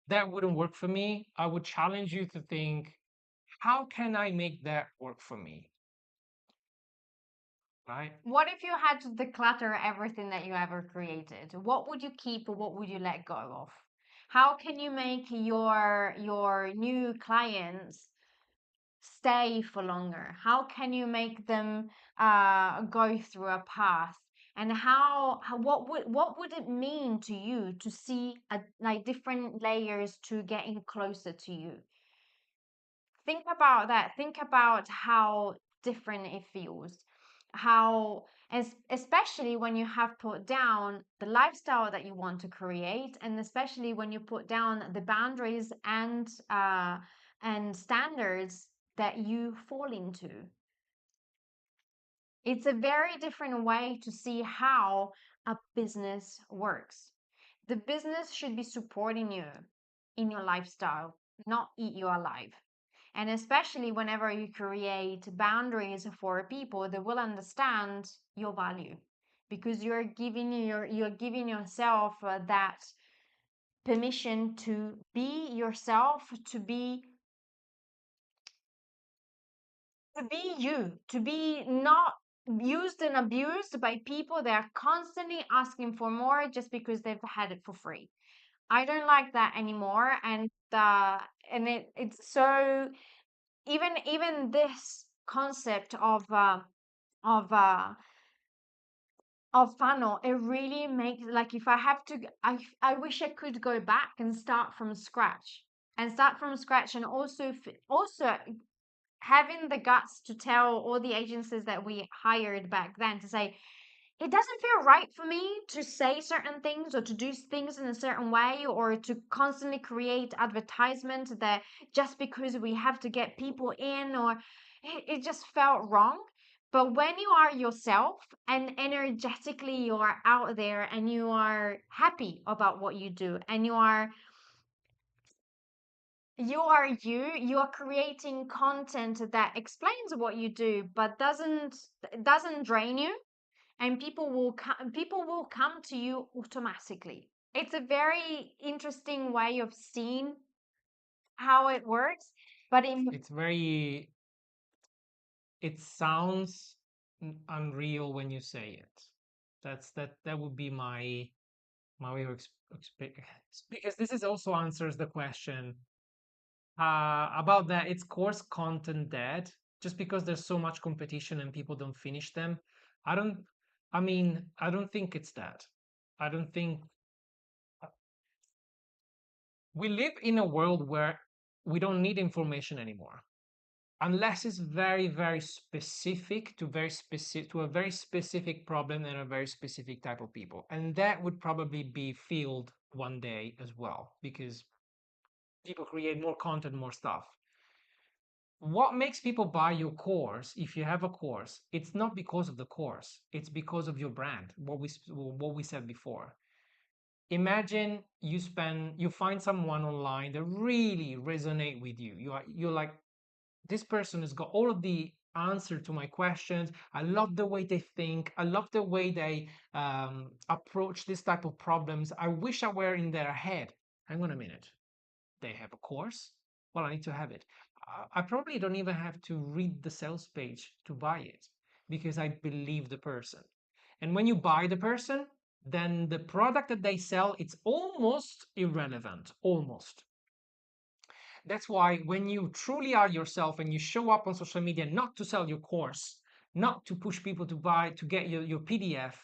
that wouldn't work for me, I would challenge you to think, how can I make that work for me? Right?
What if you had to declutter everything that you ever created? What would you keep or what would you let go of? How can you make your new clients stay for longer? How can you make them go through a path? And what would it mean to you to see like different layers to getting closer to you? Think about that. Think about how different it feels. How, especially when you have put down the lifestyle that you want to create, and especially when you put down the boundaries and standards that you fall into. It's a very different way to see how a business works. The business should be supporting you in your lifestyle, not eat you alive. And especially whenever you create boundaries for people, they will understand your value because you're giving yourself that permission to be yourself, to be you, to be not used and abused by people that are constantly asking for more just because they've had it for free. I don't like that anymore. And it's so, even this concept of uh of funnel, it really makes, like, if I have to, I wish I could go back and start from scratch, and also having the guts to tell all the agencies that we hired back then, to say, it doesn't feel right for me to say certain things or to do things in a certain way, or to constantly create advertisements that just because we have to get people in, or it just felt wrong. But when you are yourself and energetically you are out there and you are happy about what you do, and you are creating content that explains what you do but doesn't drain you, and people will come to you automatically. It's a very interesting way of seeing how it works. But in
It's very, it sounds unreal when you say it. That would be my way of because this is also answers the question about that. It's course content dead just because there's so much competition and people don't finish them. I don't. I mean, I don't think it's that. I don't think we live in a world where we don't need information anymore unless it's very very specific to a very specific problem and a very specific type of people, and that would probably be filled one day as well because people create more content, more stuff. What makes people buy your course, if you have a course, it's not because of the course, it's because of your brand, what we said before. Imagine you find someone online that really resonate with you. You're like, this person has got all of the answer to my questions. I love the way they think. I love the way they approach this type of problems. I wish I were in their head. Hang on a minute. They have a course? Well, I need to have it. I probably don't even have to read the sales page to buy it because I believe the person. And when you buy the person, then the product that they sell, it's almost irrelevant. Almost. That's why when you truly are yourself and you show up on social media not to sell your course, not to push people to buy, to get your PDF,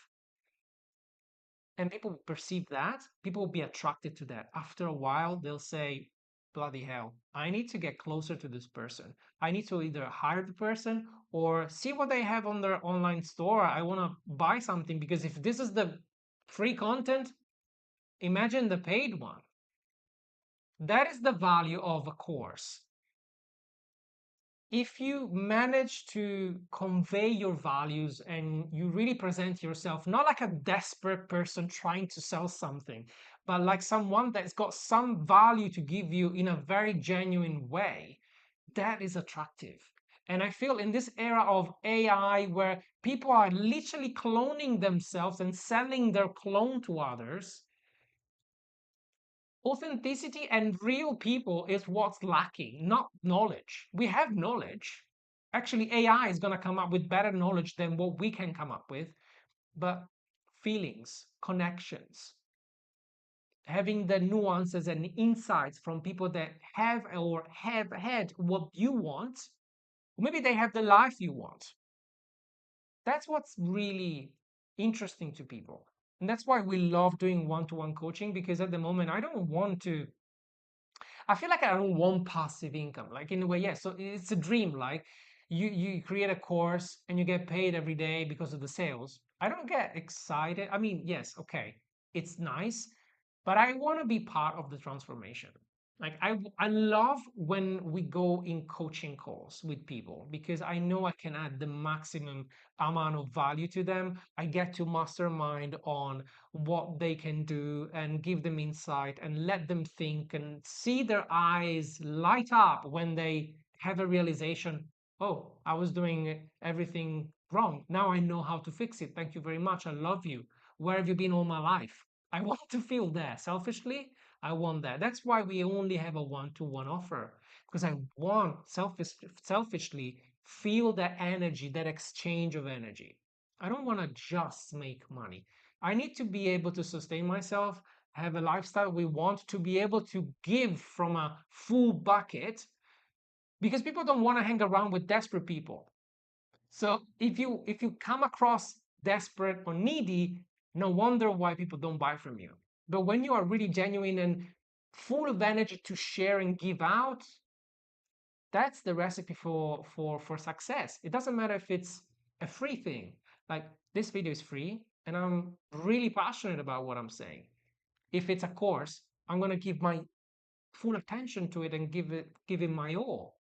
and people perceive that, people will be attracted to that. After a while, they'll say, bloody hell, I need to get closer to this person. I need to either hire the person or see what they have on their online store. I want to buy something because if this is the free content, imagine the paid one. That is the value of a course. If you manage to convey your values and you really present yourself not like a desperate person trying to sell something, but like someone that's got some value to give you in a very genuine way, that is attractive. And I feel in this era of AI where people are literally cloning themselves and selling their clone to others, authenticity and real people is what's lacking, not knowledge. We have knowledge. Actually, AI is going to come up with better knowledge than what we can come up with, but feelings, connections, having the nuances and insights from people that have or have had what you want, maybe they have the life you want. That's what's really interesting to people. And that's why we love doing one-to-one coaching, because at the moment I don't want to, I feel like I don't want passive income. Like in a way, yes. So it's a dream. Like you create a course and you get paid every day because of the sales. I don't get excited. I mean, yes, okay, it's nice, but I want to be part of the transformation. Like I love when we go in coaching calls with people because I know I can add the maximum amount of value to them. I get to mastermind on what they can do and give them insight and let them think and see their eyes light up when they have a realization. Oh, I was doing everything wrong. Now I know how to fix it. Thank you very much. I love you. Where have you been all my life? I want to feel that selfishly. I want that. That's why we only have a one-to-one offer, because I want selfishly feel that energy, that exchange of energy. I don't want to just make money. I need to be able to sustain myself, have a lifestyle. We want to be able to give from a full bucket because people don't want to hang around with desperate people. So if you come across desperate or needy, no wonder why people don't buy from you. But when you are really genuine and full of energy to share and give out, that's the recipe for success. It doesn't matter if it's a free thing. Like this video is free and I'm really passionate about what I'm saying. If it's a course, I'm going to give my full attention to it and give it my all.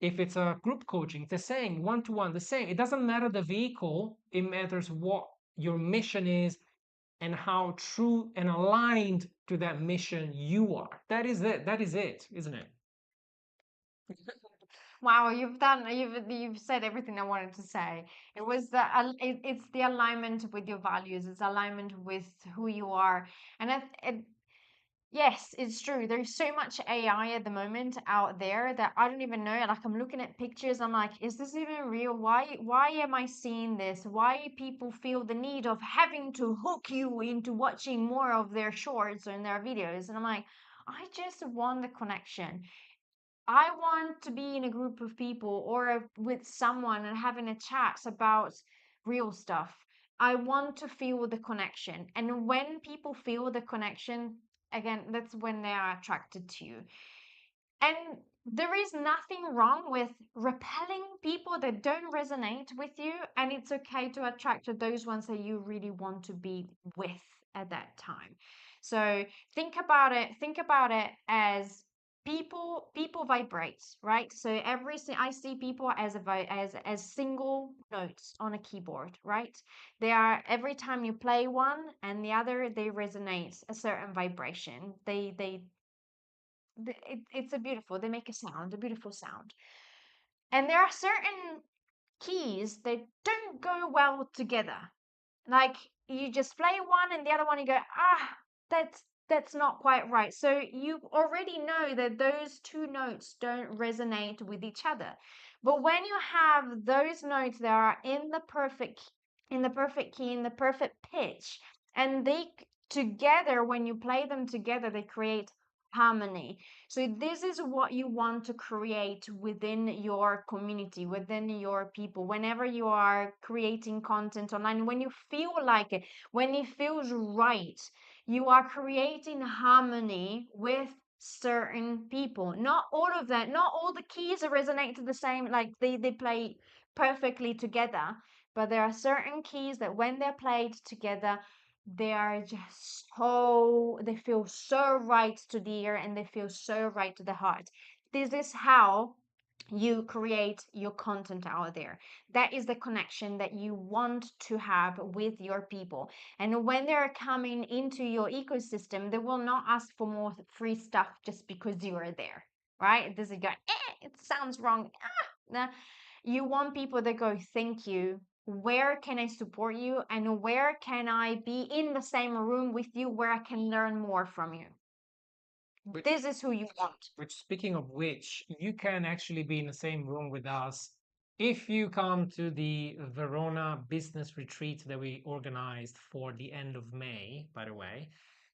If it's a group coaching, the same, one to one, the same. It doesn't matter the vehicle, it matters what your mission is and how true and aligned to that mission you are. That is it. That is it, isn't it?
Wow, you've said everything I wanted to say. It was it's the alignment with your values. It's alignment with who you are, and yes, it's true. There's so much AI at the moment out there that I don't even know. Like I'm looking at pictures, I'm like, is this even real? Why am I seeing this? Why people feel the need of having to hook you into watching more of their shorts and their videos? And I'm like, I just want the connection. I want to be in a group of people or with someone and having a chat about real stuff. I want to feel the connection. And when people feel the connection, again, that's when they are attracted to you. And there is nothing wrong with repelling people that don't resonate with you. And it's okay to attract to those ones that you really want to be with at that time. So think about it as people vibrate, right? So I see people as as single notes on a keyboard, right? They are every time you play one and the other, they resonate a certain vibration. It's a beautiful, they make a sound, a beautiful sound. And there are certain keys that don't go well together. Like you just play one and the other one, you go, ah, that's not quite right. So you already know that those two notes don't resonate with each other. But when you have those notes that are in the perfect key, in the perfect pitch, and together, when you play them together, they create harmony. So this is what you want to create within your community, within your people. Whenever you are creating content online, when you feel like it, when it feels right, you are creating harmony with certain people. Not all of that, not all the keys resonate to the same, like they play perfectly together. But there are certain keys that when they're played together, they are just so, they feel so right to the ear and they feel so right to the heart. This is how you create your content out there. That is the connection that you want to have with your people. And when they're coming into your ecosystem, they will not ask for more free stuff just because you are there, right? This is going, it sounds wrong. Nah. You want people that go, thank you. Where can I support you? And where can I be in the same room with you where I can learn more from you?
Which,
This is who you want.
which, speaking of which, you can actually be in the same room with us if you come to the Verona business retreat that we organized for the end of May, by the way.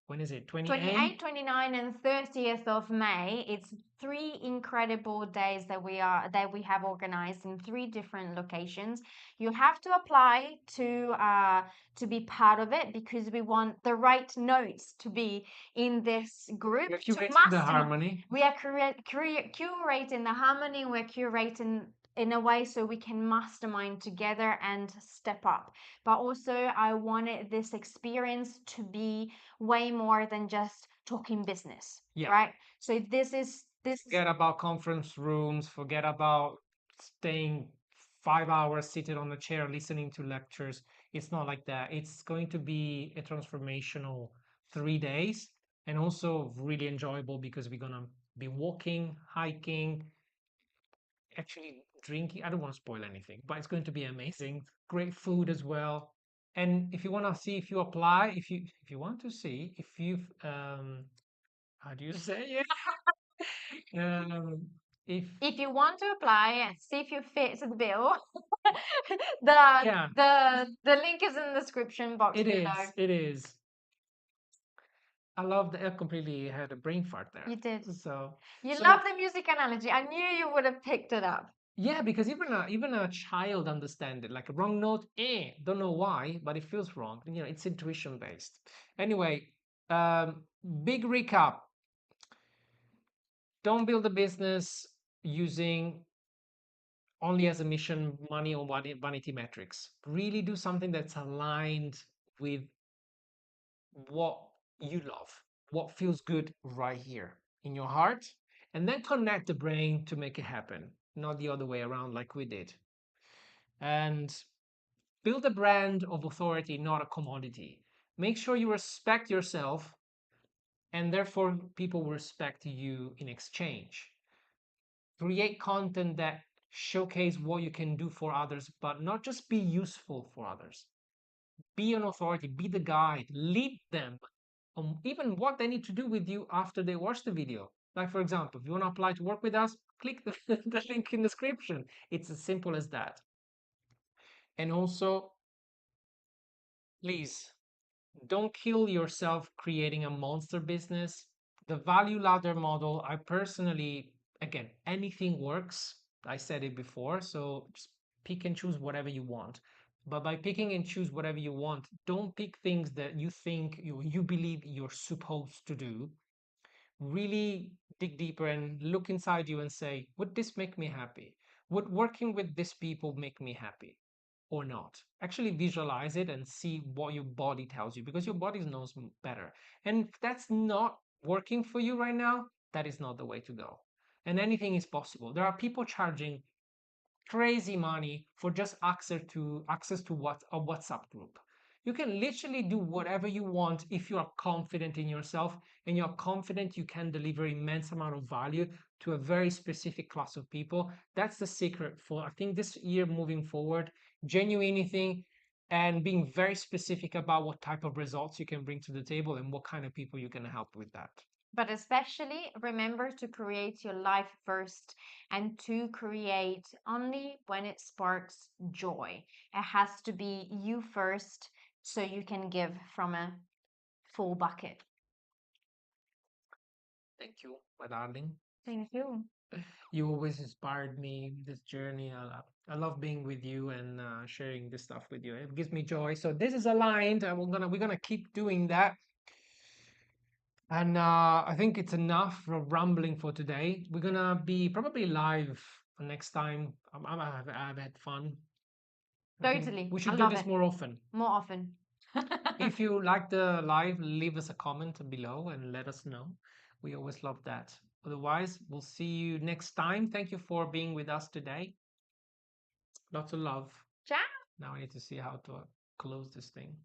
When is it? 28?
28, 29, and 30th of May. It's 3 incredible days that we have organized in 3 different locations. You have to apply to be part of it because we want the right notes to be in this group
We're
to
curating the
mastermind.
harmony.
We are curating the harmony. We're curating in a way so we can mastermind together and step up. But also, I wanted this experience to be way more than just talking business,
Yeah.
right? So this is
Forget about conference rooms, forget about staying 5 hours seated on a chair listening to lectures. It's not like that. It's going to be a transformational 3 days and also really enjoyable because we're gonna be walking, hiking, actually drinking. I don't want to spoil anything, but it's going to be amazing. Great food as well. And if you want to see if you apply, if you want to see if you've how do you say it? Um,
if you want to apply and see if you fit the bill, the
yeah,
the link is in the description box
it
below.
is. It is. I love that. I completely had a brain fart there.
You did.
So,
You love
so
the music analogy. I knew you would have picked it up.
yeah, because even a child understand it. Like a wrong note, don't know why, but it feels wrong. You know, it's intuition based. Anyway, um, big recap. Don't build a business using only as a mission money or vanity metrics. Really do something that's aligned with what you love, what feels good right here in your heart, and then connect the brain to make it happen, not the other way around like we did. And build a brand of authority, not a commodity. Make sure you respect yourself, and therefore people will respect you in exchange. Create content that showcase what you can do for others, but not just be useful for others. Be an authority, be the guide, lead them on even what they need to do with you after they watch the video. Like, for example, if you want to apply to work with us, click the, the link in the description. It's as simple as that. And also, please don't kill yourself creating a monster business. The value ladder model, I personally, again, anything works. I said it before, so just pick and choose whatever you want. But by picking and choose whatever you want, don't pick things that you think you believe you're supposed to do. Really dig deeper and look inside you and say, would this make me happy? Would working with these people make me happy or not? Actually visualize it and see what your body tells you, because your body knows better. And if that's not working for you right now, that is not the way to go. And anything is possible. There are people charging crazy money for just access to what a WhatsApp group. You can literally do whatever you want if you are confident in yourself and you're confident you can deliver immense amount of value to a very specific class of people. That's the secret for, I think, this year moving forward, genuinity and being very specific about what type of results you can bring to the table and what kind of people you can help with that.
But especially remember to create your life first and to create only when it sparks joy. It has to be you first so you can give from a full bucket.
Thank you, my darling.
Thank you.
You always inspired me this journey. I love being with you and sharing this stuff with you. It gives me joy. So this is aligned, and we're gonna keep doing that. And I think it's enough for rambling for today. We're gonna be probably live next time. I've had fun. I think
Totally.
we
I
should do
love
this
it.
more often.
More often.
If you like the live, leave us a comment below and let us know. We always love that. Otherwise, we'll see you next time. Thank you for being with us today. Lots of love.
Ciao.
Now I need to see how to close this thing.